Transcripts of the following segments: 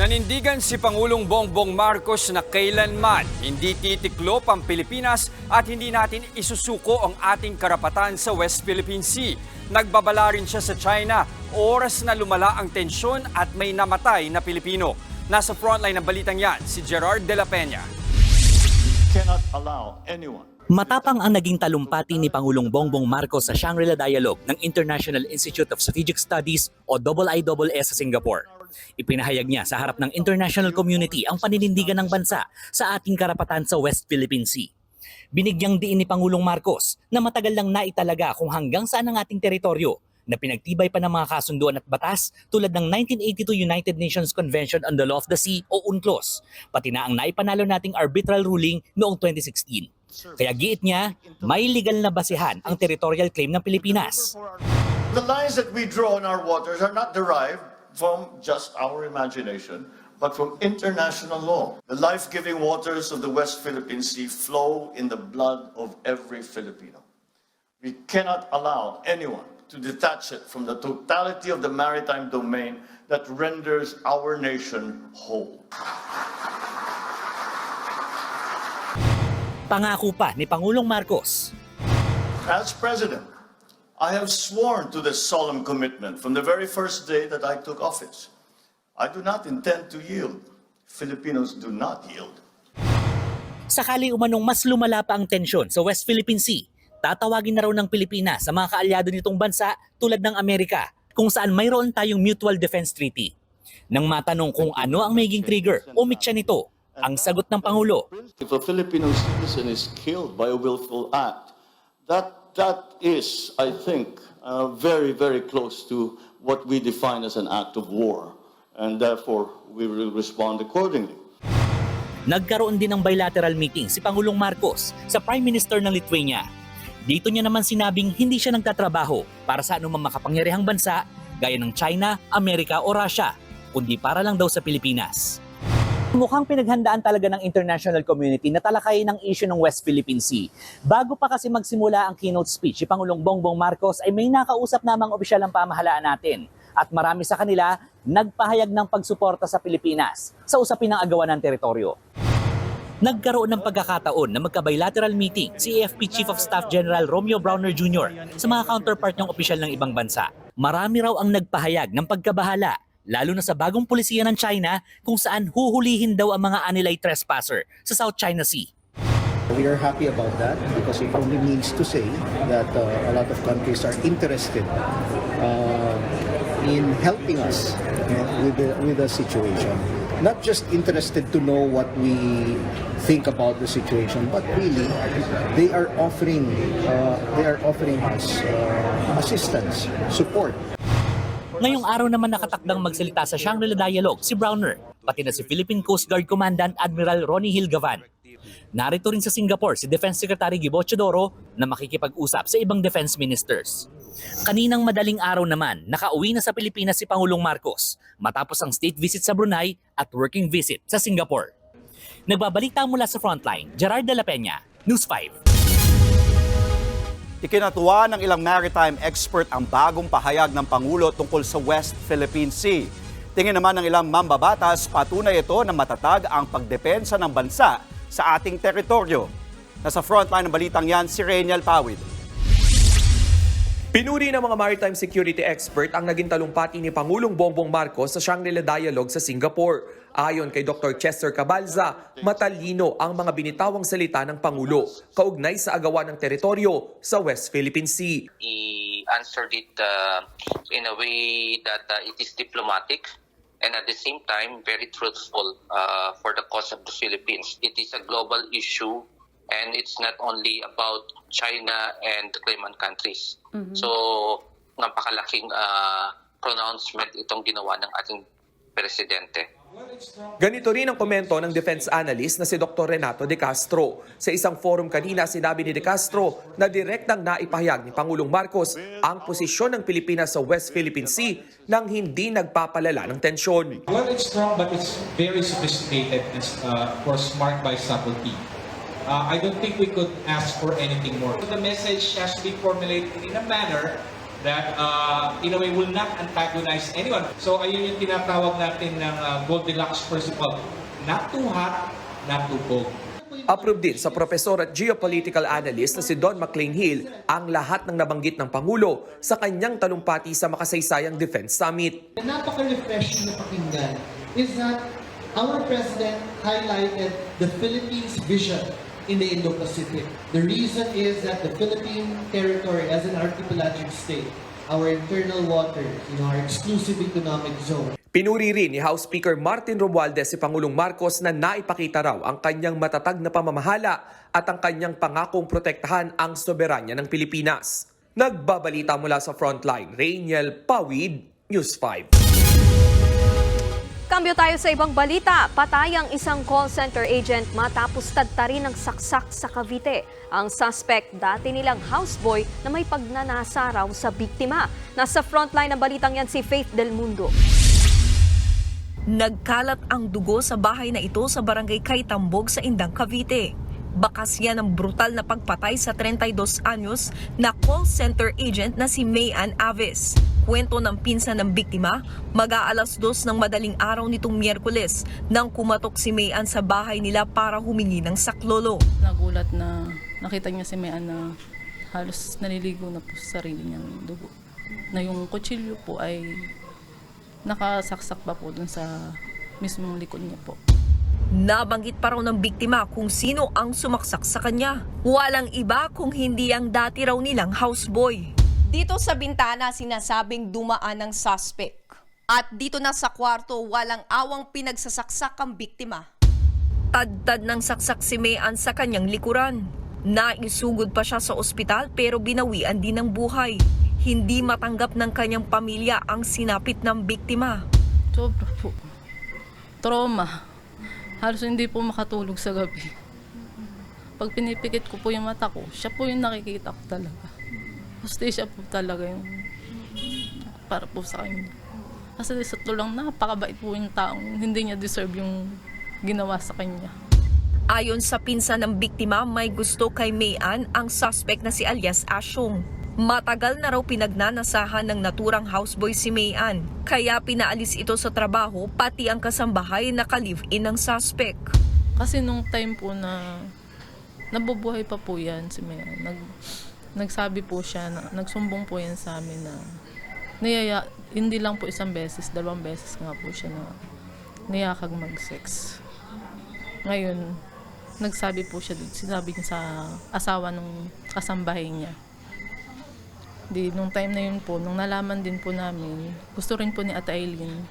Nanindigan si Pangulong Bongbong Marcos na kailanman hindi titiklop ang Pilipinas at hindi natin isusuko ang ating karapatan sa West Philippine Sea. Nagbabala rin siya sa China, oras na lumala ang tensyon at may namatay na Pilipino. Nasa frontline ng balitang yan, si Gerard de la Peña. Cannot allow anyone. Matapang ang naging talumpati ni Pangulong Bongbong Marcos sa Shangri-La Dialogue ng International Institute of Strategic Studies o IISS sa Singapore. Ipinahayag niya sa harap ng international community ang paninindigan ng bansa sa ating karapatan sa West Philippine Sea. Binigyang diin ni Pangulong Marcos na matagal lang naitalaga kung hanggang saan ang ating teritoryo na pinagtibay pa ng mga kasunduan at batas tulad ng 1982 United Nations Convention on the Law of the Sea o UNCLOS, pati na ang naipanalo nating arbitral ruling noong 2016. Kaya giit niya, may legal na basihan ang territorial claim ng Pilipinas. The lines that we draw in our waters are not derived from just our imagination, but from international law. The life-giving waters of the West Philippine Sea flow in the blood of every Filipino. We cannot allow anyone to detach it from the totality of the maritime domain that renders our nation whole. Pangako pa ni Pangulong Marcos. As President, I have sworn to this solemn commitment from the very first day that I took office. I do not intend to yield. Filipinos do not yield. Sakali umanong mas lumala pa ang tensyon sa West Philippine Sea, tatawagin na raw ng Pilipinas sa mga kaalyado nitong bansa tulad ng Amerika, kung saan mayroon tayong Mutual Defense Treaty. Nang matanong kung ano ang magiging trigger o mitya nito, ang sagot ng Pangulo. If a Filipino citizen is killed by a willful act, that is, I think, very, very close to what we define as an act of war. And therefore, we will respond accordingly. Nagkaroon din ng bilateral meeting si Pangulong Marcos sa Prime Minister ng Lithuania. Dito niya naman sinabing hindi siya nagtatrabaho para sa anumang makapangyarihang bansa gaya ng China, Amerika o Russia, kundi para lang daw sa Pilipinas. Mukhang pinaghandaan talaga ng international community na talakayin ang issue ng West Philippine Sea. Bago pa kasi magsimula ang keynote speech, si Pangulong Bongbong Marcos ay may nakausap namang opisyal ng pamahalaan natin. At marami sa kanila nagpahayag ng pagsuporta sa Pilipinas sa usapin ng agawan ng teritoryo. Nagkaroon ng pagkakataon na magka-bilateral meeting si AFP Chief of Staff General Romeo Browner Jr. sa mga counterpart ng opisyal ng ibang bansa. Marami raw ang nagpahayag ng pagkabahala, lalo na sa bagong pulisiya ng China kung saan huhulihin daw ang mga anilay trespasser sa South China Sea. We are happy about that because it only means to say that a lot of countries are interested in helping us with the situation. Not just interested to know what we think about the situation, but really they are offering us assistance, support. Ngayong araw naman nakatakdang magsalita sa Shangri-La Dialogue si Browner, pati na si Philippine Coast Guard Commandant Admiral Ronnie Hilgavan. Narito rin sa Singapore si Defense Secretary Gibo Teodoro na makikipag-usap sa ibang defense ministers. Kaninang madaling araw naman, nakauwi na sa Pilipinas si Pangulong Marcos matapos ang state visit sa Brunei at working visit sa Singapore. Nagbabalita mula sa Frontline, Gerard de la Peña, News 5. Ikinatuwa ng ilang maritime expert ang bagong pahayag ng Pangulo tungkol sa West Philippine Sea. Tingin naman ng ilang mambabatas, patunay ito na matatag ang pagdepensa ng bansa sa ating teritoryo. Nasa frontline ng balitang yan si Reynel Pawid. Pinuri ng mga maritime security expert ang naging talumpati ni Pangulong Bongbong Marcos sa Shangri-La Dialogue sa Singapore. Ayon kay Dr. Chester Cabalza, matalino ang mga binitawang salita ng Pangulo kaugnay sa agawan ng teritoryo sa West Philippine Sea. He answered it in a way that it is diplomatic and at the same time very truthful for the cause of the Philippines. It is a global issue and it's not only about China and the claimant countries. So, napakalaking pronouncement itong ginawa ng ating presidente. Ganito rin ang komento ng defense analyst na si Dr. Renato De Castro. Sa isang forum kanina, sinabi ni De Castro na direktang naipahayag ni Pangulong Marcos ang posisyon ng Pilipinas sa West Philippine Sea nang hindi nagpapalala ng tensyon. Well, it's strong but it's very sophisticated and of course marked by subtlety. I don't think we could ask for anything more. The message has to be formulated in a manner that in a way will not antagonize anyone. So ayun yung tinatawag natin ng Goldilocks principle. Not too hot, not too cold. Approved din sa profesor at geopolitical analyst na si Don McLean Hill ang lahat ng nabanggit ng Pangulo sa kanyang talumpati sa makasaysayang Defense Summit. Napaka-refreshing na pakinggan is that our President highlighted the Philippines' vision in the Indo-Pacific. The reason is that the Philippine territory as an archipelagic state, our internal waters, our exclusive economic zone, Pinuri rin ni House Speaker Martin Romualdez si Pangulong Marcos na naipakita raw ang kanyang matatag na pamamahala at ang kanyang pangakong protektahan ang soberanya ng Pilipinas. Nagbabalita mula sa Frontline, Rainiel Pawid, News 5. Kambyo tayo sa ibang balita. Patay ang isang call center agent matapos tadtarin ng saksak sa Cavite. Ang suspect, dati nilang houseboy na may pagnanasa raw sa biktima. Nasa frontline ng balitang yan si Faith Del Mundo. Nagkalat ang dugo sa bahay na ito sa barangay Kaitambog sa Indang, Cavite. Bakas yan ng brutal na pagpatay sa 32 anyos na call center agent na si Mayan Aves. Kwento ng pinsan ng biktima, mag-aalas 2 ng madaling araw nitong Miyerkules nang kumatok si Mayan sa bahay nila para humingi ng saklolo. Nagulat na nakita niya si Mayan na halos naliligo na po sa sarili niyang dugo. Na yung kutsilyo po ay nakasaksak pa po dun sa mismong likod niya po. Nabanggit pa raw ng biktima kung sino ang sumaksak sa kanya. Walang iba kung hindi ang dati raw nilang houseboy. Dito sa bintana sinasabing dumaan ng suspect. At dito na sa kwarto walang awang pinagsasaksak ang biktima. Tad-tad ng saksak si Mayan sa kanyang likuran. Naisugod pa siya sa ospital pero binawian din ng buhay. Hindi matanggap ng kanyang pamilya ang sinapit ng biktima. Sobra po. Trauma. Halos hindi po makatulog sa gabi. Pag pinipikit ko po yung mata ko, siya po yung nakikita ko talaga. Hostesya po talaga yung para po sa kanya. Kasi sa tulang napakabait po yung taong hindi niya deserve yung ginawa sa kanya. Ayon sa pinsan ng biktima, may gusto kay Mayan ang suspect na si alias Asyong. Matagal na raw pinagnanasahan ng naturang houseboy si Mayan, kaya pinaalis ito sa trabaho pati ang kasambahay na ka-live-in ng suspect. Kasi nung time po na nabubuhay pa po yan si Mayan, nagsabi po siya, nagsumbong po yan sa amin na hindi lang po isang beses, 2 beses nga po siya na niyakag mag-sex. Ngayon, nagsabi po siya, sinabi niya sa asawa ng kasambahay niya. Nung time na yun po, nung nalaman din po namin, gusto rin po ni Ate Aileen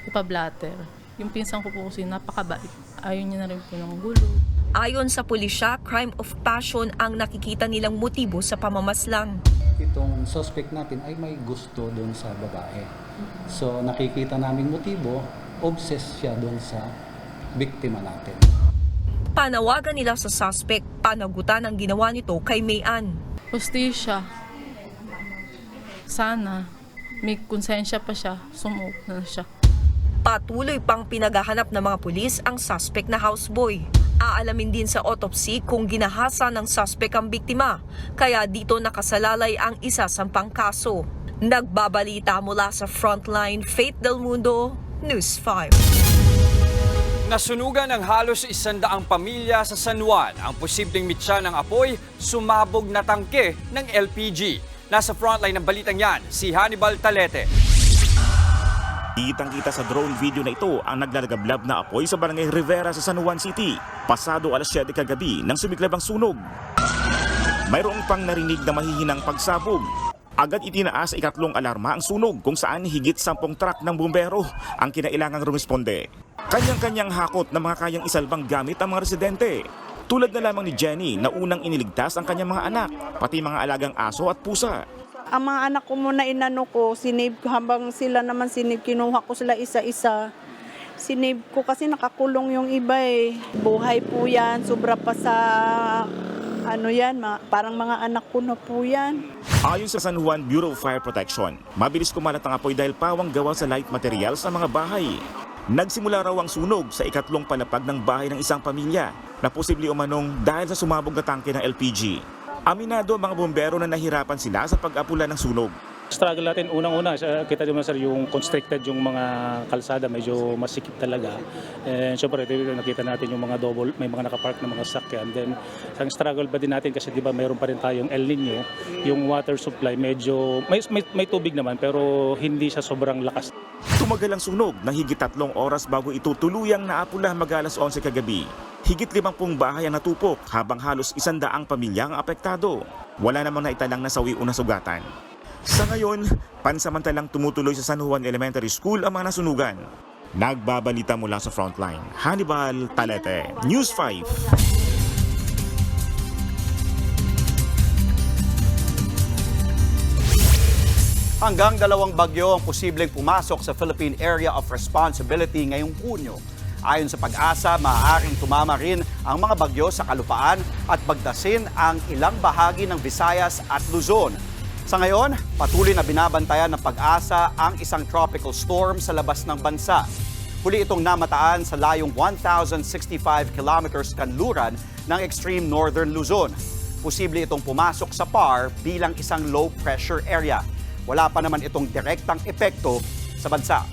ipablatter. Yung pinsan ko po kasi napakabait. Ayaw niya na rin po ng gulo. Ayon sa pulisya, crime of passion ang nakikita nilang motibo sa pamamaslang. Itong suspect natin ay may gusto doon sa babae. So nakikita naming motibo, obsessed siya doon sa biktima natin. Panawagan nila sa suspect, panagutan ang ginawa nito kay Mayan. Hostesya. Sana may konsensya pa siya, sumuko na siya. Patuloy pang pinaghahanap ng mga pulis ang suspect na houseboy. Aalamin din sa autopsy kung ginahasa ng suspect ang biktima, kaya dito nakasalalay ang isasampang kaso. Nagbabalita mula sa Frontline, Faith Del Mundo, News 5. Nasunugan ng halos 100 pamilya sa San Juan. Ang posibleng mitya ng apoy, sumabog na tangke ng LPG. Nasa frontline ng balitang yan, si Hannibal Talete. Kitang-kita sa drone video na ito ang naglalagablab na apoy sa Barangay Rivera sa San Juan City. Pasado alas 7 kagabi nang sumiklab ang sunog. Mayroong pang narinig na mahihinang pagsabog. Agad itinaas sa ikatlong alarma ang sunog kung saan higit 10 truck ng bumbero ang kinailangang rumisponde. Kanyang-kanyang hakot na mga kayang isalbang gamit ang mga residente. Tulad na lamang ni Jenny na unang iniligtas ang kanyang mga anak, pati mga alagang aso at pusa. Ang mga anak ko muna inano ko, sinave ko habang sila naman sinave, kinuha ko sila isa-isa. Sinave ko kasi nakakulong yung iba eh. Buhay po yan, sobra pa sa parang mga anak ko na po yan. Ayon sa San Juan Bureau of Fire Protection, mabilis kumalat ang apoy dahil pawang gawa sa light materials sa mga bahay. Nagsimula raw ang sunog sa ikatlong palapag ng bahay ng isang pamilya na posible umanong dahil sa sumabog na tangke ng LPG. Aminado ang mga bombero na nahirapan sila sa pag-apula ng sunog. Struggle natin unang-una, kita naman sir yung constricted yung mga kalsada, medyo masikip talaga. And syempre nakita natin yung mga may mga nakapark na mga sasakyan. Then ang struggle pa din natin kasi di ba mayroon pa rin tayong El Nino, yung water supply medyo may tubig naman pero hindi siya sobrang lakas. Tumagal ang sunog ng higit 3 oras bago ito tuluyang naapula mag-alas 11 kagabi. Higit 50 bahay ang natupok habang halos 100 pamilya ang apektado. Wala namang naitalang nasawi o nasugatan. Sa ngayon, pansamantalang tumutuloy sa San Juan Elementary School ang mga nasunugan. Nagbabalita mula sa frontline. Hannibal Talete, News 5. Hanggang 2 bagyo ang posibleng pumasok sa Philippine Area of Responsibility ngayong Hunyo. Ayon sa Pag-asa, maaaring tumama rin ang mga bagyo sa kalupaan at bagtasin ang ilang bahagi ng Visayas at Luzon. Sa ngayon, patuloy na binabantayan ng Pag-asa ang isang tropical storm sa labas ng bansa. Huli itong namataan sa layong 1,065 kilometers kanluran ng extreme northern Luzon. Posible itong pumasok sa PAR bilang isang low pressure area. Wala pa naman itong direktang epekto sa bansa.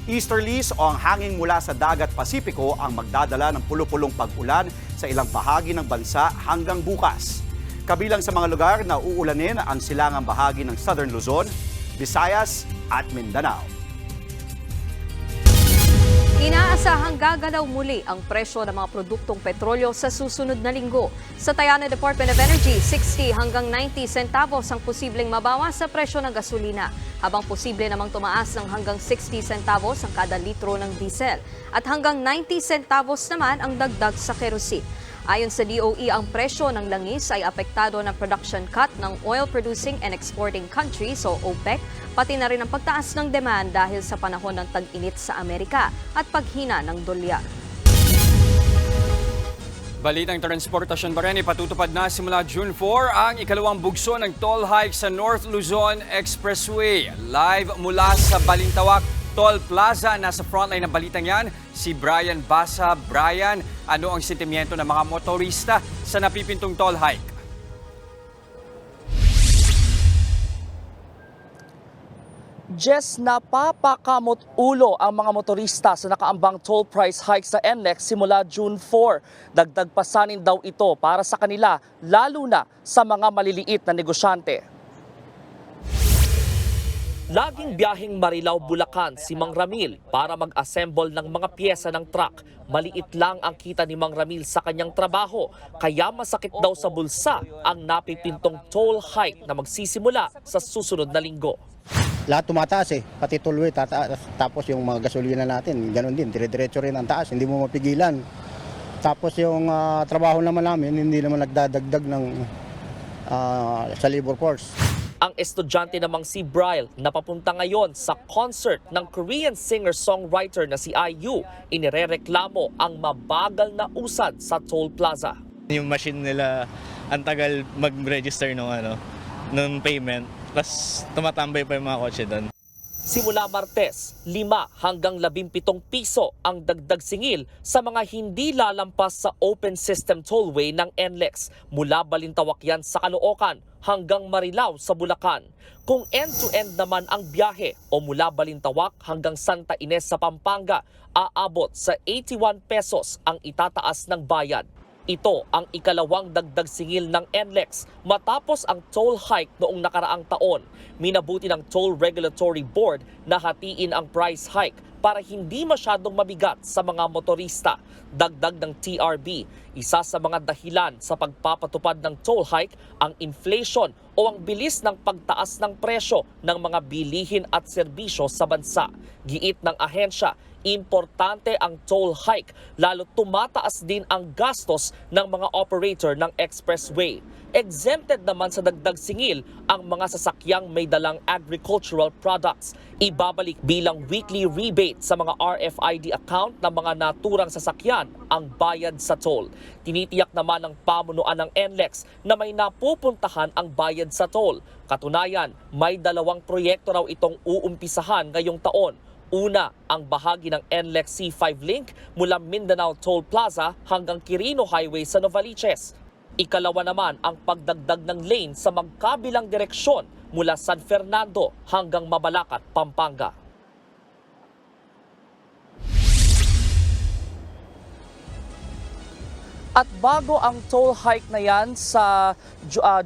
Easterlies o ang hangin mula sa dagat Pasipiko ang magdadala ng pulo-pulong pag-ulan sa ilang bahagi ng bansa hanggang bukas. Kabilang sa mga lugar na uulanin ang silangang bahagi ng Southern Luzon, Visayas at Mindanao. Inaasahang gagalaw muli ang presyo ng mga produktong petrolyo sa susunod na linggo. Sa taya ng Department of Energy, 60 hanggang 90 centavos ang posibleng mabawas sa presyo ng gasolina, habang posible namang tumaas ng hanggang 60 centavos ang kada litro ng diesel at hanggang 90 centavos naman ang dagdag sa kerosene. Ayon sa DOE, ang presyo ng langis ay apektado ng production cut ng oil-producing and exporting countries o OPEC, pati na rin ang pagtaas ng demand dahil sa panahon ng tag-init sa Amerika at paghina ng dolyar. Balitang transportasyon pa rin, ipatutupad na simula June 4 ang ikalawang bugso ng toll hike sa North Luzon Expressway. Live mula sa Balintawak Toll Plaza, nasa frontline ng balitang yan, si Brian Basa. Brian, ano ang sentimiento ng mga motorista sa napipintong toll hike? Jess, napapakamot ulo ang mga motorista sa nakaambang toll price hike sa NLEX simula June 4. Dagdag pasanin daw ito para sa kanila, lalo na sa mga maliliit na negosyante. Laging biyaheng Marilao-Bulacan si Mang Ramil para mag-assemble ng mga piyesa ng truck. Maliit lang ang kita ni Mang Ramil sa kanyang trabaho, kaya masakit daw sa bulsa ang napipintong toll hike na magsisimula sa susunod na linggo. Lahat tumataas pati tuloy tataas. Tapos yung mga gasolina natin, ganoon din, dire-diretso rin ang taas, hindi mo mapigilan. Tapos yung trabaho naman namin, hindi naman nagdadagdag ng sa labor force. Ang estudyante namang si Bryle na papunta ngayon sa concert ng Korean singer-songwriter na si IU, inirereklamo ang mabagal na usad sa toll plaza. Yung machine nila, ang tagal mag-register ng payment, plus tumatambay pa yung mga kotse doon. Simula Martes, 5 hanggang 17 piso ang dagdag singil sa mga hindi lalampas sa open system tollway ng NLEX mula Balintawak yan sa Caloocan hanggang Marilao sa Bulacan. Kung end-to-end naman ang biyahe o mula Balintawak hanggang Santa Ines sa Pampanga, aabot sa 81 pesos ang itataas ng bayad. Ito ang ikalawang dagdag singil ng NLEX matapos ang toll hike noong nakaraang taon. Minabuti ng Toll Regulatory Board na hatiin ang price hike para hindi masyadong mabigat sa mga motorista. Dagdag ng TRB, isa sa mga dahilan sa pagpapatupad ng toll hike ang inflation o ang bilis ng pagtaas ng presyo ng mga bilihin at serbisyo sa bansa. Giit ng ahensya, importante ang toll hike, lalo tumataas din ang gastos ng mga operator ng expressway. Exempted naman sa dagdag singil ang mga sasakyang may dalang agricultural products. Ibabalik bilang weekly rebate sa mga RFID account ng mga naturang sasakyan ang bayad sa toll. Tinitiyak naman ng pamunuan ng NLEX na may napupuntahan ang bayad sa toll. Katunayan, may 2 proyekto raw itong uumpisahan ngayong taon. Una, ang bahagi ng NLEX C5 link mula Mindanao Toll Plaza hanggang Quirino Highway sa Novaliches. Ikalawa naman ang pagdagdag ng lane sa magkabilang direksyon mula San Fernando hanggang Mabalacat, Pampanga. At bago ang toll hike na yan sa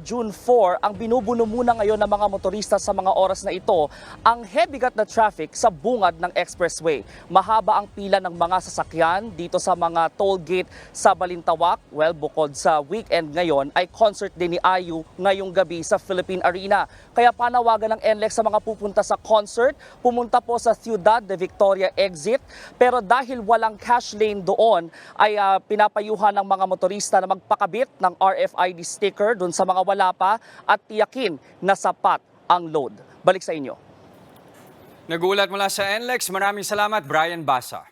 June 4, ang binubuno muna ngayon ng mga motorista sa mga oras na ito ang heavy-gut na traffic sa bungad ng expressway. Mahaba ang pila ng mga sasakyan dito sa mga toll gate sa Balintawak. Well, bukod sa weekend ngayon ay concert din ni IU ngayong gabi sa Philippine Arena. Kaya panawagan ng NLEX sa mga pupunta sa concert, pumunta po sa Ciudad de Victoria exit. Pero dahil walang cash lane doon ay pinapayuhan ng mga motorista na magpakabit ng RFID sticker doon sa mga wala pa at tiyakin na sapat ang load. Balik sa inyo. Nagulat mula sa NLEX, maraming salamat Brian Basa.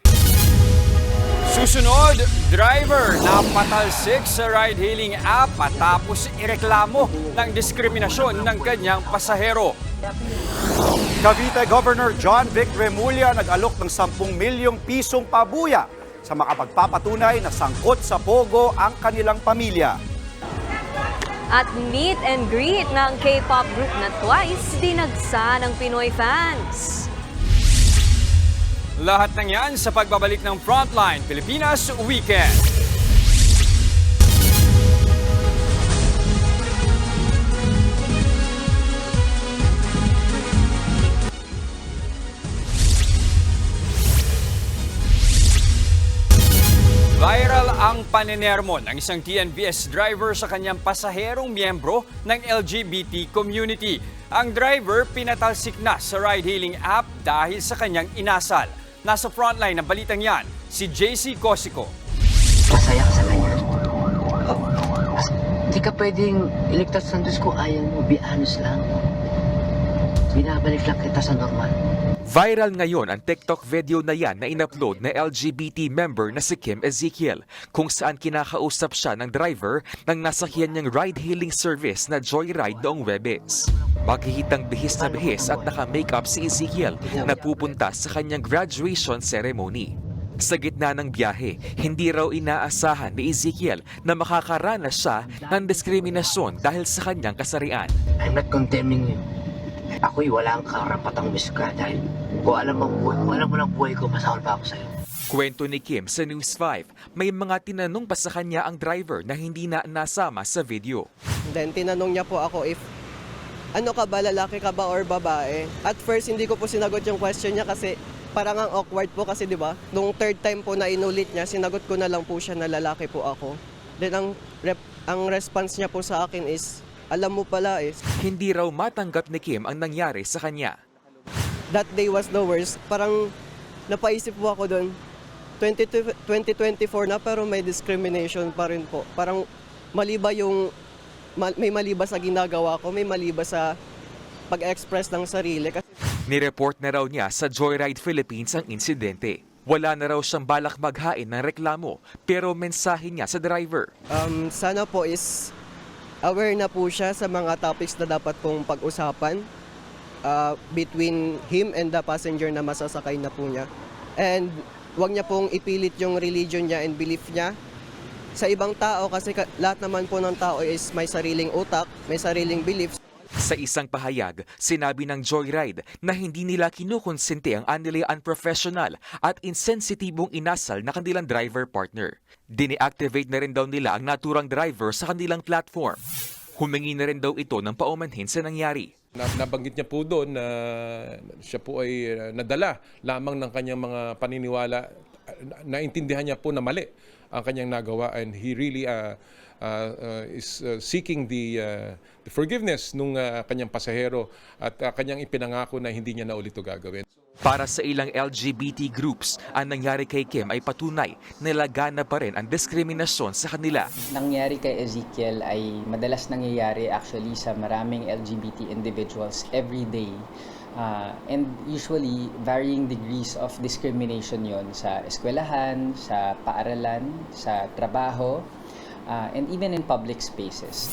Susunod, driver na patalsik sa ride-hailing app matapos ireklamo ng diskriminasyon ng kanyang pasahero. Cavite Governor John Vic Remulla nag-alok ng 10 milyong pisong pabuya sa makapagpapatunay na sangkot sa pogo ang kanilang pamilya. At meet and greet ng K-pop group na Twice dinagsa ng Pinoy fans. Lahat ng yan sa pagbabalik ng Frontline Pilipinas Weekend. Viral ang panenermo ng isang TNVS driver sa kanyang pasaherong miyembro ng LGBT community. Ang driver pinatalsik na sa ride-hailing app dahil sa kanyang inasal. Nasa frontline ng balitang yan, si JC Cosico. Masaya ka sa kanya. Hindi ka pwedeng iligtas ng Diyos kung ayaw mo, be honest lang. Binabalik lang kita sa normal. Viral ngayon ang TikTok video na yan na in-upload na LGBT member na si Kim Ezekiel, kung saan kinakausap siya ng driver ng nasakyan niyang ride-hailing service na Joyride noong Webes. Maghihitang bihis na bihis at naka-makeup si Ezekiel na pupunta sa kanyang graduation ceremony. Sa gitna ng biyahe, hindi raw inaasahan ni Ezekiel na makakaranas siya ng diskriminasyon dahil sa kanyang kasarian. I'm not condemning you. Ako'y wala ang karapatang miska dahil kung alam mo ng buhay ko, masahol pa ako sa'yo. Kwento ni Kim sa News 5, may mga tinanong pa sa kanya ang driver na hindi na nasama sa video. Then tinanong niya po ako if ano ka ba, lalaki ka ba or babae? At first hindi ko po sinagot yung question niya kasi parang ang awkward po kasi 'di ba? Nung third time po na inulit niya, sinagot ko na lang po siya na lalaki po ako. Then ang response niya po sa akin is alam mo pala eh. Hindi raw matanggap ni Kim ang nangyari sa kanya. That day was the worst. Parang napaisip po ako doon. 2024 na pero may discrimination pa rin po. Parang may mali ba sa ginagawa ko, may mali ba sa pag-express ng sarili. Nireport na raw niya sa Joyride Philippines ang insidente. Wala na raw siyang balak maghain ng reklamo pero mensahe niya sa driver. Sana po is aware na po siya sa mga topics na dapat pong pag-usapan between him and the passenger na masasakay na po niya. And wag niya pong ipilit yung religion niya and belief niya sa ibang tao kasi lahat naman po ng tao is may sariling utak, may sariling beliefs. Sa isang pahayag, sinabi ng Joyride na hindi nila kinukonsente ang anilay unprofessional at insensitibong inasal na kanilang driver partner. Dine-activate na rin daw nila ang naturang driver sa kanilang platform. Humingi na rin daw ito ng paumanhin sa nangyari. Nabanggit niya po doon na siya po ay nadala lamang ng kanyang mga paniniwala. Naintindihan niya po na mali ang kanyang nagawa and he really is seeking the forgiveness nung kanyang pasahero at kanyang ipinangako na hindi niya na ulit ito gagawin. Para sa ilang LGBT groups, ang nangyari kay Kim ay patunay na lagana pa rin ang diskriminasyon sa kanila. Nangyari kay Ezekiel ay madalas nangyayari actually sa maraming LGBT individuals every day. And usually, varying degrees of discrimination yon sa eskwelahan, sa paaralan, sa trabaho, and even in public spaces.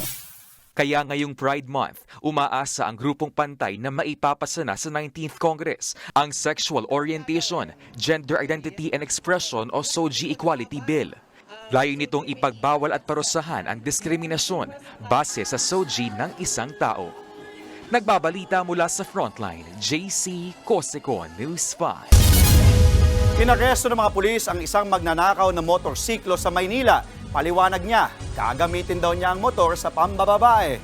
Kaya ngayong Pride Month, umaasa ang grupong pantay na maipapasa na sa 19th Congress ang Sexual Orientation, Gender Identity and Expression o SOGI Equality Bill. Layo nitong ipagbawal at parusahan ang diskriminasyon base sa SOGI ng isang tao. Nagbabalita mula sa Frontline, JC Cosecon, News 5. Inaresto ng mga pulis ang isang magnanakaw na motorsiklo sa Maynila. Paliwanag niya, gagamitin daw niya ang motor sa pambababae.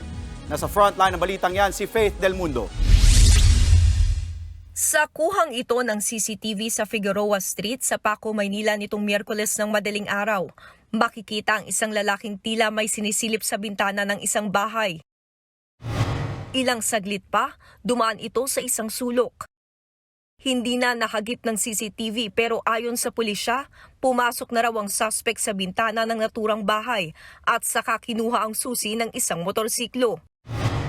Nasa Frontline ng balitang yan si Faith Del Mundo. Sa kuhang ito ng CCTV sa Figueroa Street sa Paco, Maynila nitong Miyerkules ng madaling araw, makikita ang isang lalaking tila may sinisilip sa bintana ng isang bahay. Ilang saglit pa, dumaan ito sa isang sulok. Hindi na nakagip ng CCTV pero ayon sa pulisya, pumasok na raw ang suspect sa bintana ng naturang bahay at saka kinuha ang susi ng isang motorsiklo.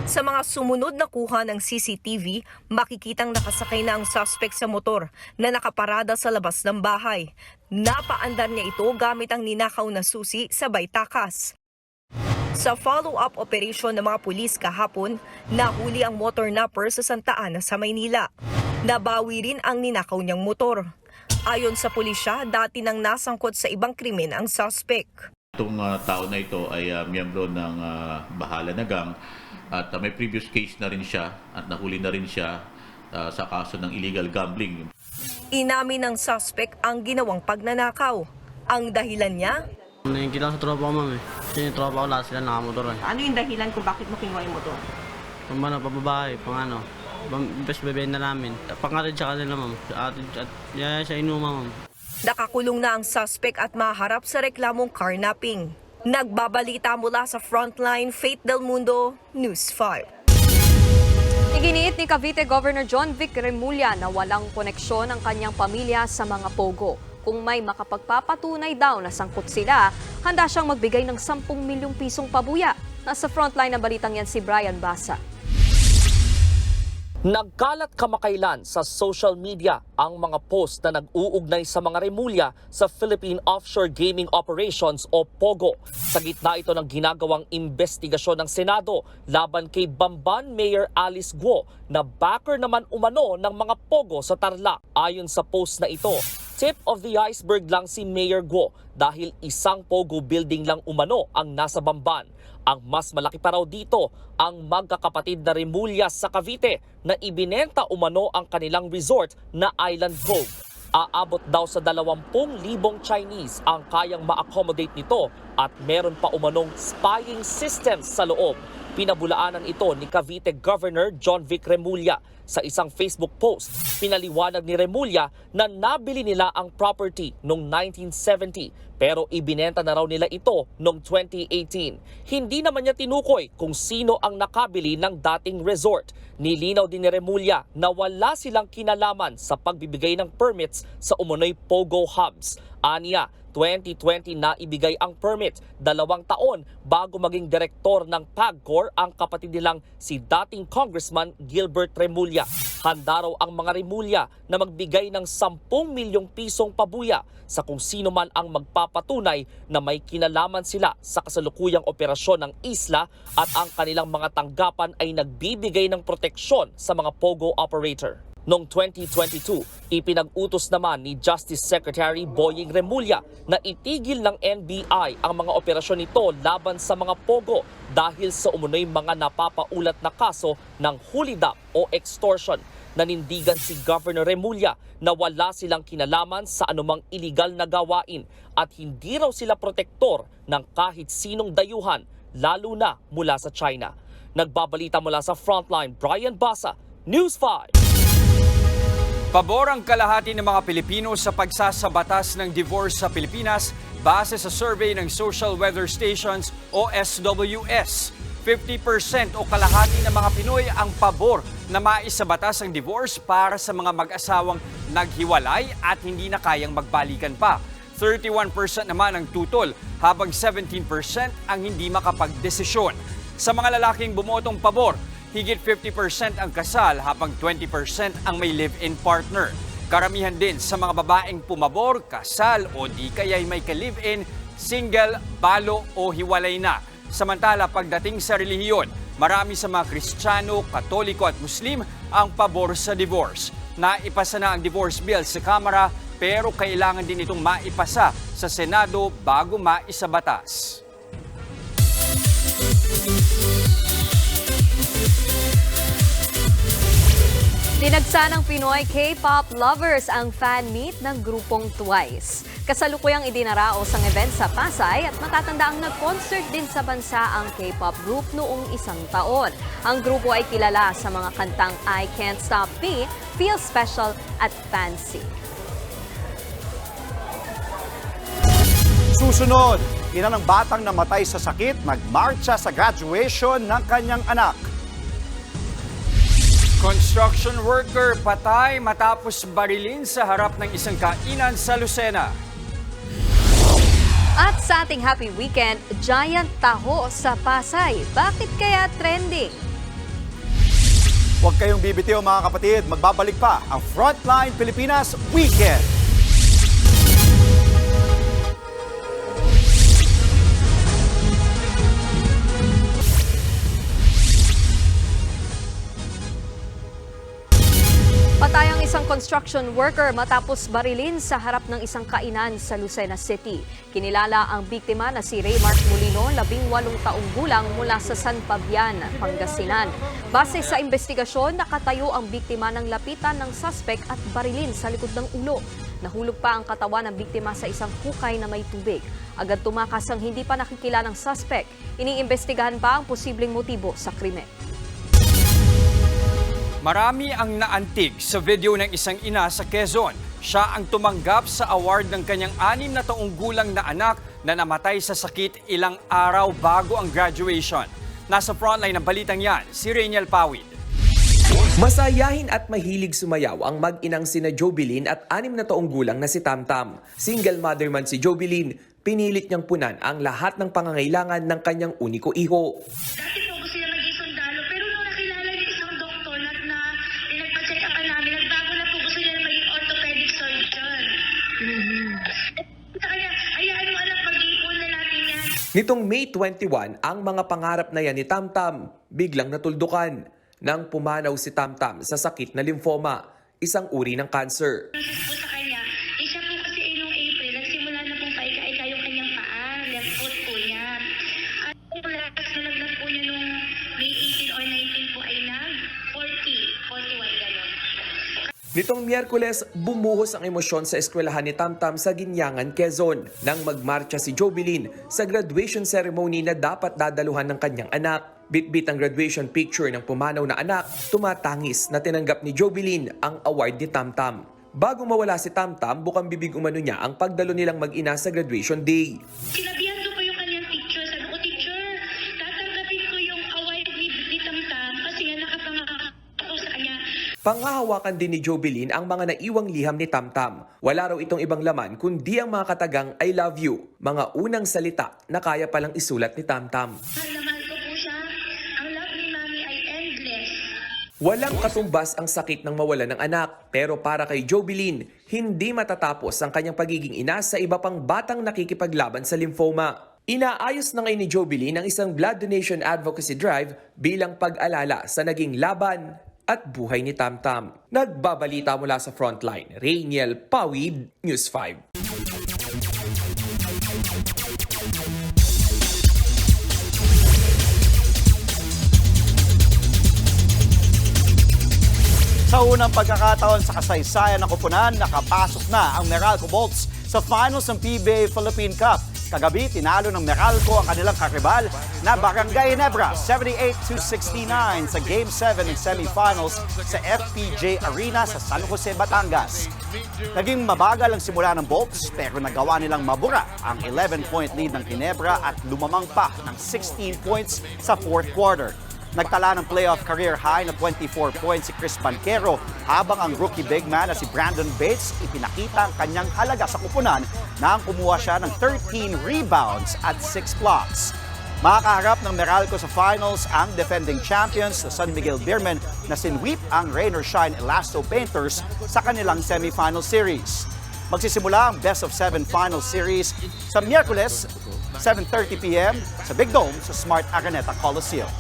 Sa mga sumunod na kuha ng CCTV, makikitang nakasakay na ang suspect sa motor na nakaparada sa labas ng bahay. Napaandar niya ito gamit ang ninakaw na susi sabay takas. Sa follow-up operation ng mga pulis kahapon, nahuli ang motor napper sa Santa Ana sa Maynila. Nabawi rin ang ninakaw niyang motor. Ayon sa pulisya, dati nang nasangkot sa ibang krimen ang suspect. Itong tao na ito ay miyembro ng Bahala na Gang at may previous case na rin siya at nahuli na rin siya sa kaso ng illegal gambling. Inamin ng suspect ang ginawang pagnanakaw. Ang dahilan niya? Nakikita sa tropa ko, ma'am eh. Kasi yung tropa ko lahat sila nakamotor eh. Ano yung dahilan kung bakit mo kinuha yung motor? Pang ano, pababae, pang ano. Best bebenta namin. Pangatid sa kanila, ma'am. At siya inuma, ma'am. Nakakulong na ang suspect at maharap sa reklamong carnapping. Nagbabalita mula sa Frontline, Faith Del Mundo, News 5. Iginiit ni Cavite Governor John Vic Remulla na walang koneksyon ang kanyang pamilya sa mga pogo. Kung may makapagpapatunay daw na sangkot sila, handa siyang magbigay ng 10 milyong pisong pabuya. Nasa Frontline na balitang yan si Brian Basa. Nagkalat kamakailan sa social media ang mga post na nag-uugnay sa mga Remulla sa Philippine Offshore Gaming Operations o POGO. Sa gitna ito ng ginagawang investigasyon ng Senado laban kay Bamban Mayor Alice Guo na backer naman umano ng mga POGO sa Tarlac. Ayon sa post na ito, tip of the iceberg lang si Mayor Guo dahil isang POGO building lang umano ang nasa Bamban. Ang mas malaki pa raw dito ang magkakapatid na Remulla sa Cavite na ibinenta umano ang kanilang resort na Island Grove. Aabot daw sa 20,000 Chinese ang kayang ma-accommodate nito at meron pa umanong spying systems sa loob. Pinabulaanan ito ni Cavite Governor John Vic Remulla. Sa isang Facebook post, pinaliwanag ni Remulla na nabili nila ang property noong 1970 pero ibinenta na raw nila ito noong 2018. Hindi naman niya tinukoy kung sino ang nakabili ng dating resort. Nilinaw din ni Remulla na wala silang kinalaman sa pagbibigay ng permits sa umunoy POGO hubs. Aniya, 2020 na ibigay ang permit, 2 taon bago maging direktor ng PAGCOR ang kapatid nilang si dating Congressman Gilbert Remulla. Handa raw ang mga Remulla na magbigay ng 10 milyong pisong pabuya sa kung sino man ang magpapatunay na may kinalaman sila sa kasalukuyang operasyon ng isla at ang kanilang mga tanggapan ay nagbibigay ng proteksyon sa mga POGO operator. Noong 2022, ipinag-utos naman ni Justice Secretary Boying Remulla na itigil ng NBI ang mga operasyon nito laban sa mga POGO dahil sa umunoy mga napapaulat na kaso ng hulidap o extortion. Nanindigan si Governor Remulla na wala silang kinalaman sa anumang iligal na gawain at hindi raw sila protektor ng kahit sinong dayuhan, lalo na mula sa China. Nagbabalita mula sa Frontline, Brian Basa, News 5. Pabor ang kalahati ng mga Pilipino sa pagsasabatas ng divorce sa Pilipinas base sa survey ng Social Weather Stations o SWS. 50% o kalahati ng mga Pinoy ang pabor na maisabatas ang divorce para sa mga mag-asawang naghiwalay at hindi na kayang magbalikan pa. 31% naman ang tutol habang 17% ang hindi makapagdesisyon. Sa mga lalaking bumotong pabor, higit 50% ang kasal habang 20% ang may live-in partner. Karamihan din sa mga babaeng pumabor, kasal o di kaya'y may ka-live-in, single, balo o hiwalay na. Samantala pagdating sa relihiyon, marami sa mga Kristiyano, Katoliko at Muslim ang pabor sa divorce. Naipasa na ang divorce bill sa Kamara pero kailangan din itong maipasa sa Senado bago maisabatas. Dinagsa ng Pinoy K-pop lovers ang fan meet ng grupong Twice. Kasalukuyang idinaraos ang event sa Pasay at matatandaang nag-concert din sa bansa ang K-pop group noong isang taon. Ang grupo ay kilala sa mga kantang I Can't Stop Me, Feel Special at Fancy. Susunod, ina ng batang namatay sa sakit nagmarcha sa graduation ng kanyang anak. Construction worker patay matapos barilin sa harap ng isang kainan sa Lucena. At sa ating happy weekend, giant taho sa Pasay. Bakit kaya trending? Huwag kayong bibitiw mga kapatid, magbabalik pa ang Frontline Pilipinas Weekend. Patay ang isang construction worker matapos barilin sa harap ng isang kainan sa Lucena City. Kinilala ang biktima na si Raymark Molino, 18 taong gulang mula sa San Fabian, Pangasinan. Base sa investigasyon, nakatayo ang biktima ng lapitan ng suspect at barilin sa likod ng ulo. Nahulog pa ang katawan ng biktima sa isang hukay na may tubig. Agad tumakas ang hindi pa nakikilanang suspect. Iniimbestigahan pa ang posibleng motibo sa krimen. Marami ang naantig sa video ng isang ina sa Quezon. Siya ang tumanggap sa award ng kanyang 6 na taong gulang na anak na namatay sa sakit ilang araw bago ang graduation. Nasa frontline ng balitang yan, si Rainiel Pawid. Masayahin at mahilig sumayaw ang mag-inang sina Jobilin at 6 na taong gulang na si Tamtam. Single mother man si Jobilin, pinilit niyang punan ang lahat ng pangangailangan ng kanyang uniko iho. Nitong May 21, ang mga pangarap na yan ni Tamtam biglang natuldukan nang pumanaw si Tamtam sa sakit na lymphoma, isang uri ng cancer. Sa kanya, siya po kasi noong April, nagsimula na pong paika-ika yung kanyang paa, left foot po niya. At last na lagnat po niya noong May 18 or 19 po ay nag-41 gano'n. Nitong Miyerkules, bumuhos ang emosyon sa eskwelahan ni Tamtam sa Ginyangan, Quezon nang magmarcha si Jobilin sa graduation ceremony na dapat dadaluhan ng kanyang anak. Bitbit ang graduation picture ng pumanaw na anak, tumatangis na tinanggap ni Jobilin ang award ni Tamtam. Bago mawala si Tamtam, bukang bibig umano niya ang pagdalo nilang mag-ina sa graduation day. Sinabihan ko po yung kanyang teacher. Sabi ko, teacher, tatanggapin ko yung award ni Tamtam kasi nga nakapangako ako sa kanya. Panghahawakan din ni Jobilin ang mga naiwang liham ni Tamtam. Wala raw itong ibang laman kundi ang mga katagang I love you, mga unang salita na kaya palang isulat ni Tamtam. Walang katumbas ang sakit ng mawalan ng anak, pero para kay Jobilin, hindi matatapos ang kanyang pagiging ina sa iba pang batang nakikipaglaban sa lymphoma. Inaayos na ngayon ni Jobilin ang isang blood donation advocacy drive bilang pag-alala sa naging laban at buhay ni Tamtam. Nagbabalita mula sa Frontline, Rainiel Pawid, News 5. Sa unang pagkakataon sa kasaysayan ng koponan, nakapasok na ang Meralco Bolts sa finals ng PBA Philippine Cup. Kagabi, tinalo ng Meralco ang kanilang karibal na Barangay Ginebra 78-69 sa Game 7 ng semifinals sa FPJ Arena sa San Jose, Batangas. Naging mabagal ang simula ng Bolts pero nagawa nilang mabura ang 11-point lead ng Ginebra at lumamang pa ng 16 points sa fourth quarter. Nagtala ng playoff career high na 24 points si Chris Banquero habang ang rookie big man na si Brandon Bates ipinakita ang kanyang halaga sa kupunan nang kumuha siya ng 13 rebounds at 6 blocks. Makakaharap ng Meralco sa finals ang defending champions na San Miguel Beermen na sinweep ang Rain or Shine Elasto Painters sa kanilang semifinal series. Magsisimula ang best of 7 final series sa Miyerkules, 7:30 p.m. sa Big Dome sa Smart Araneta Coliseum.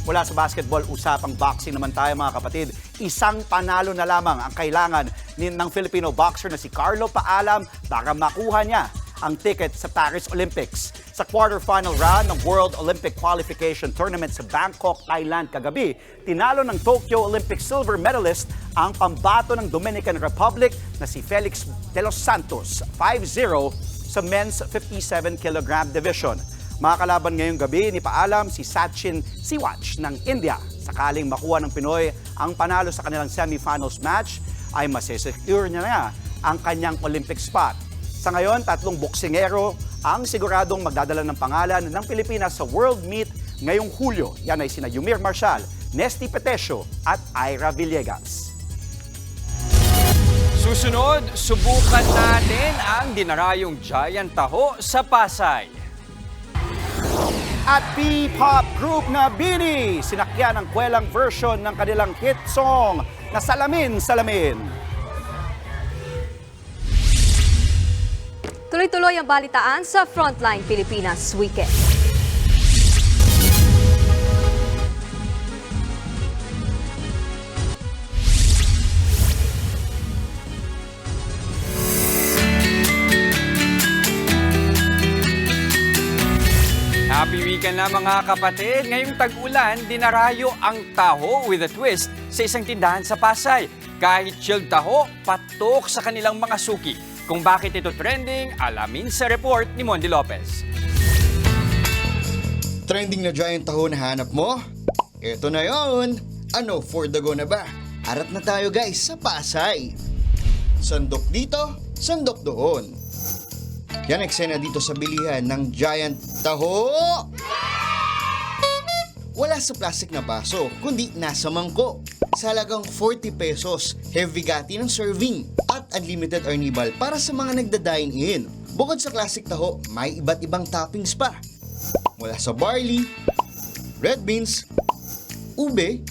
Mula sa basketball, usapang boxing naman tayo mga kapatid. Isang panalo na lamang ang kailangan ng Filipino boxer na si Carlo Paalam para makuha niya ang ticket sa Paris Olympics. Sa quarterfinal round ng World Olympic Qualification Tournament sa Bangkok, Thailand kagabi, tinalo ng Tokyo Olympic silver medalist ang pambato ng Dominican Republic na si Felix de los Santos, 5-0 sa men's 57 kg division. Makakalaban ngayong gabi ni paalam si Sachin Siwach ng India. Sakaling makuha ng Pinoy ang panalo sa kanilang semifinals match, ay masesecure niya na ang kanyang Olympic spot. Sa ngayon, 3 boksingero ang siguradong magdadala ng pangalan ng Pilipinas sa World Meet ngayong Hulyo. Yan ay sina Yumir Marshal, Nesty Petesio at Ira Villegas. Susunod, subukan natin ang dinarayong giant taho sa Pasay. At P-pop group na BINI, sinakyan ang kwelang version ng kanilang hit song na Salamin, Salamin. Tuloy-tuloy ang balitaan sa Frontline Pilipinas Weekend. Happy weekend na mga kapatid! Ngayong tag-ulan, dinarayo ang taho with a twist sa isang tindahan sa Pasay. Kahit chilled taho, patok sa kanilang mga suki. Kung bakit ito trending, alamin sa report ni Mondi Lopez. Trending na giant taho na hanap mo? Ito na yon. Ano, for the go na ba? Harap na tayo guys sa Pasay. Sandok dito, sandok doon. Yan eksena dito sa bilihan ng giant taho. Wala sa plastic na baso, kundi nasa mangkok. Sa halagang 40 pesos, heavy gati ng serving at unlimited arnibal para sa mga nagda-dine-in. Bukod sa classic taho, may iba't ibang toppings pa. Mula sa barley, red beans, ube,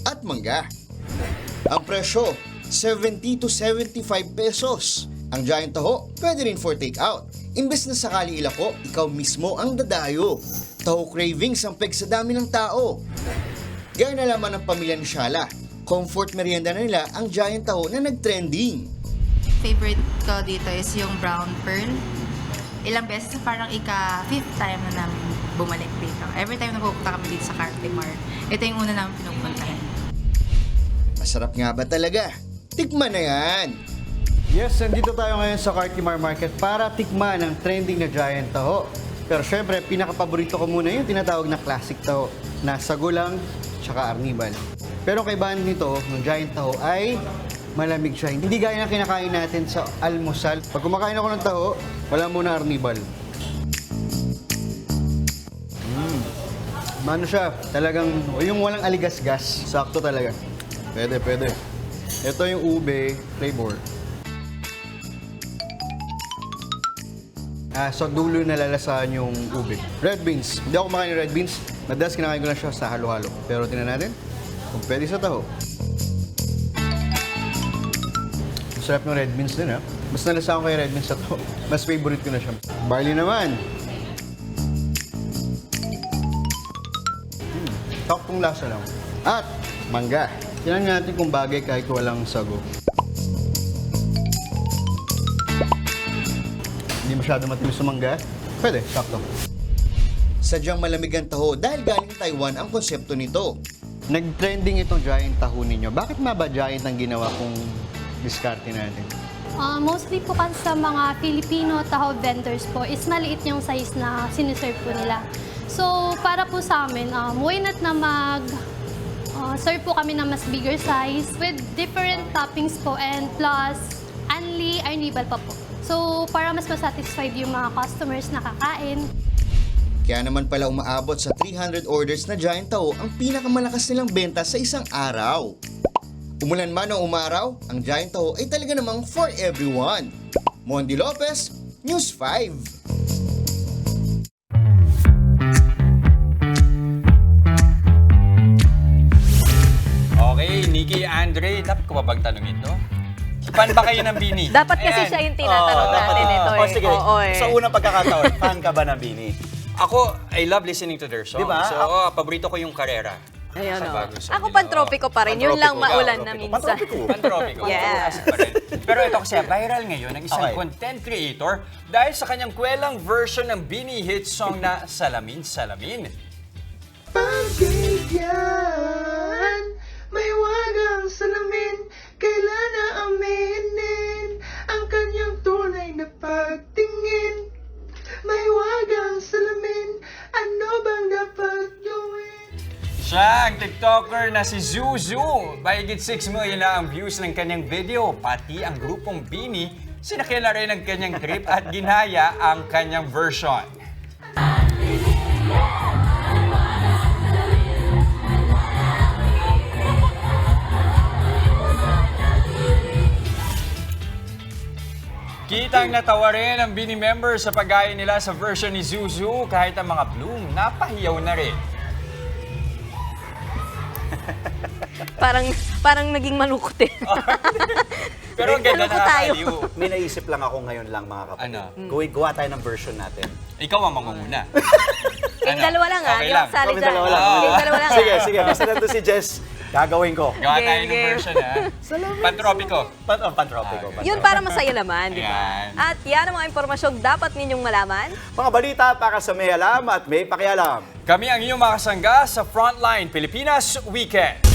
at mangga. Ang presyo, 70 to 75 pesos. Ang giant taho, pwede rin for take-out. Imbes na sakali ilako, ikaw mismo ang dadayo. Taho cravings ang peg sa dami ng tao. Gaya na lamang ng pamilya ni Shala. Comfort merienda na nila ang giant taho na nag-trending. Favorite ko dito is yung brown pearl. Ilang beses, parang ika-5th time na namin bumalik dito. Every time na pupunta kami dito sa Cartimar, ito yung una namin pinupuntahan. Masarap nga ba talaga? Tikman na yan! Yes, nandito tayo ngayon sa Cartimar Market para tikman ang trending na giant taho. Pero syempre, pinaka-paborito ko muna yung tinatawag na classic taho na sagulang tsaka arnibal. Pero kaibahan nito, ng giant taho ay malamig siya. Hindi gaya ng kinakain natin sa almusal. Pag kumakain ako ng taho, wala muna arnibal. Mano siya, talagang yung walang aligas-gas. Sakto talaga. Pwede, pwede. Ito yung ube flavor. Sa dulo nalalasahan yung ube. Red beans. Hindi ako kumakain ng red beans. Madalas kinakain ko lang siya sa halo-halo. Pero tingnan natin kung pwede sa taho. Masarap ng red beans din ha. Mas nalasahan ko kay red beans sa taho. Mas favorite ko na siya. Barley naman. Taktong lasa lang. At mangga. Tingnan natin kung bagay kahit walang sago. Hindi masyado matimis sa mangga. Pwede, sakto. Sadyang malamig ang taho dahil galing Taiwan ang konsepto nito. Nag-trending itong giant taho ninyo. Bakit ba giant ang ginawa kung diskarte natin? Mostly po kasi sa mga Filipino taho vendors po is maliit yung size na siniserve po nila. So para po sa amin, why not na serve po kami ng mas bigger size with different toppings po and plus only arnibal pa po. So, para mas masatisfied yung mga customers na kakain. Kaya naman pala umaabot sa 300 orders na giant taho ang pinakamalakas nilang benta sa isang araw. Umulan man o umaraw, ang giant taho ay talaga namang for everyone. Mondi Lopez, News 5. Okay, Nikki, Andre, dapat ko ba bang tanungin to? Fan ba kayo ng BINI? Dapat kasi siya yung tinatanong natin ito eh. Sige, Oo, eh. sa unang pagkakataon, fan ka ba ng BINI? Ako, I love listening to their songs. Diba? So, paborito ko yung Carrera. Ayun, Sa oh. bagong Ako Manila. pantropiko pa rin. Yun lang maulan na minsan. Pantropiko. Yeah. Pero ito kasi viral ngayon ng isang content creator dahil sa kanyang kwelang version ng Bini hit song na Salamin Salamin. Pagbigyan, may wagang salamin, kailan na aminin ang kanyang tunay na pagtingin. May wagang salamin, ano bang dapat gawin? Siya ang TikToker na si Zuzu. Mahigit 6 million na ang views ng kanyang video. Pati ang grupong Bini, sinakyan na rin ang kanyang trip at ginaya ang kanyang version. Kitang natawa rin ang Bini members sa pag-gaya nila sa version ni Zuzu kahit ang mga Bloom napahiyaw na rin. Parang naging malungkot eh. Pero ang ganda Malungkot tayo. nakakaliw. May naisip lang ako ngayon lang mga kapatid. Ano? Gawa tayo ng version natin. Ikaw ang mangunguna. Kayong dalawa lang ha. Okay Yung lang. sali Kami dyan. dalawa lang. Kayong dalawa lang. Sige, sige. Basta nandun si Jess, gagawin ko. Gawa tayo ng Game. version ha. Pantropiko. Pantropiko. Yun para masaya naman, di ba? Ayan. At yan ang mga impormasyong dapat ninyong malaman. Mga balita para sa may alam at may pakialam. Kami ang inyong makasangga sa Frontline Pilipinas Weekend.